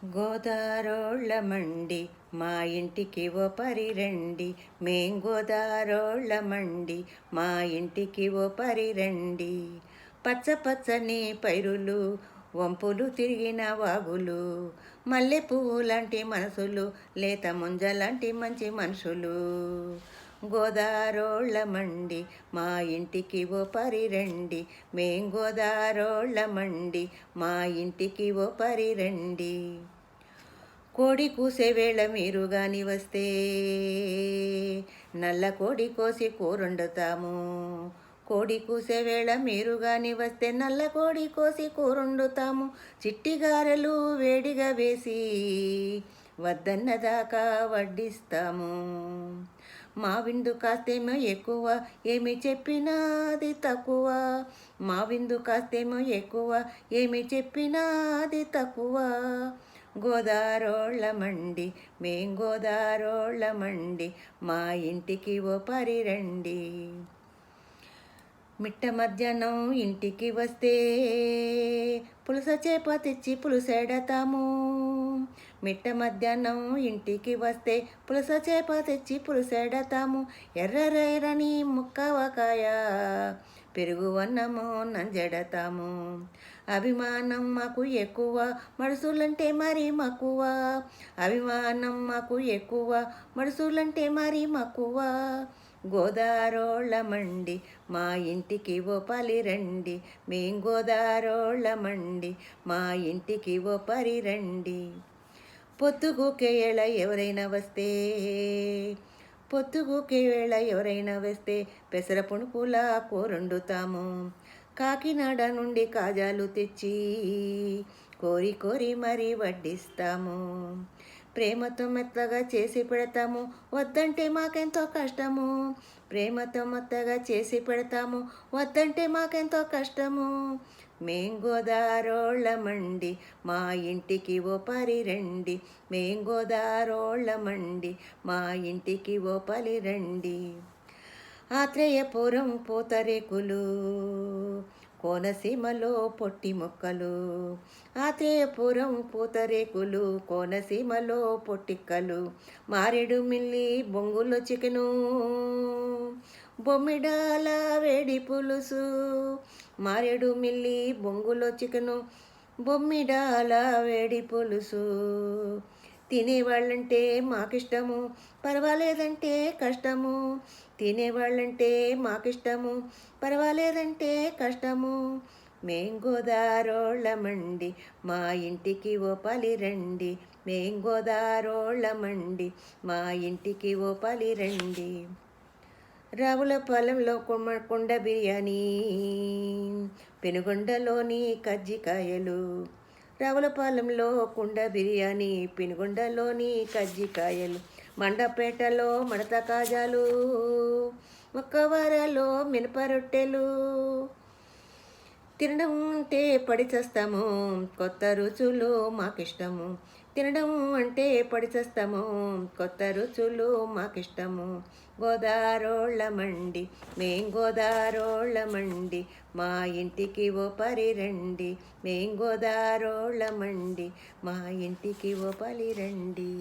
గోదారోళ్ళమండి మా ఇంటికి ఓ పరి రండి, మేం గోదారోళ్ళమండి మా ఇంటికి ఓ పరి రండి. పచ్చ పచ్చని పైరులు, వంపులు తిరిగిన వాగులు, మల్లె పువ్వు లాంటి మనసులు, లేత ముంజ లాంటి మంచి మనుషులు. గోదారోళ్ళమండి మా ఇంటికి ఓ పరి రండి, మేం గోదారోళ్ళమండి మా ఇంటికి ఓ పరి రండి. కోడి కూసే వేళ మీరు గాని వస్తే నల్ల కోడి కోసి కూరొండుతాము. కోడి కూసే వేళ మీరు గాని వస్తే నల్ల కోడి కోసి కూరొండుతాము. చిట్టి గారెలు వేడిగా వేసి వద్దన్న దాకా వడ్డిస్తాము. మా విందు కాస్తేమో ఎక్కువ, ఏమి చెప్పినా అది తక్కువ. మా విందు కాస్తేమో ఎక్కువ, ఏమి చెప్పినా అది తక్కువ. గోదారోళ్ళమండి మేం గోదారోళ్ళమండి మా ఇంటికి ఓ పరి రండి. మిట్ట మధ్యాహ్నం ఇంటికి వస్తే పులస చేప తెచ్చి పులుసెడతాము. మిట్ట మధ్యాహ్నం ఇంటికి వస్తే పులస చేప తెచ్చి పులుసెడతాము. ఎర్రని ముక్కవకాయ పెరుగు అన్నము నంజెడతాము. అభిమానం మాకు ఎక్కువ, మడుసులంటే మరీ మక్కువ. అభిమానం మాకు ఎక్కువ, మడుసులంటే మరీ మక్కువ. గోదారోళ్ళమండి మా ఇంటికి ఓ పలి రండి, మేం గోదారోళ్ళమండి మా ఇంటికి ఓ పరి రండి. పొద్దుగూకే వేళ ఎవరైనా వస్తే, పొద్దుగూకే వేళ ఎవరైనా వస్తే పెసర పుణుకుల కూరొండుతాము. కాకినాడ నుండి కాజాలు తెచ్చి కోరి కోరి మరీ వడ్డిస్తాము. ప్రేమతో మెత్తగా చేసి పెడతాము, వద్దంటే మాకెంతో కష్టము. ప్రేమతో మెత్తగా చేసి పెడతాము, వద్దంటే మాకెంతో కష్టము. మేం గోదారోళ్ళమండి మా ఇంటికి ఓ పరి రండి, మేం గోదారోళ్ళమండి మా ఇంటికి ఓ పలి రండి. ఆత్రేయపురం పూతరేకులు, కోనసీమలో పొట్టి మొక్కలు. ఆత్రేయపురం పూతరేకులు, కోనసీమలో పొట్టిక్కలు. మారేడు మిల్లి బొంగులో చికెను, బొమ్మిడాల వేడి పులుసు. మారేడు మిల్లి బొంగులో చికెను, బొమ్మిడాల వేడి పులుసు. తినేవాళ్ళంటే మాకిష్టము, పర్వాలేదంటే కష్టము. తినేవాళ్ళంటే మాకిష్టము, పర్వాలేదంటే కష్టము. మేం గోదారోళ్ళమండి మా ఇంటికి ఓ పలి రండి, మేం గోదారోళ్ళమండి మా ఇంటికి ఓ పలి రండి. రావులపాలెంలో కుండ బిర్యానీ, పెనుగొండలోని కజ్జికాయలు. రావులపాలెంలో కుండ బిర్యానీ, పెనుగొండలోని కజ్జికాయలు. మండపేటలో మడత కాజాలు, ముక్కవారలో మినప రొట్టెలు. తినడం అంటే పడి చస్తాము, కొత్త రుచులు మాకిష్టము. తినడం అంటే పడి చస్తాము, కొత్త రుచులు మాకిష్టము. గోదారోళ్ళమండి మేం గోదారోళ్ళమండి మా ఇంటికి ఓ పరి రండి, మేం గోదారోళ్ళమండి మా ఇంటికి ఓ పలి రండి.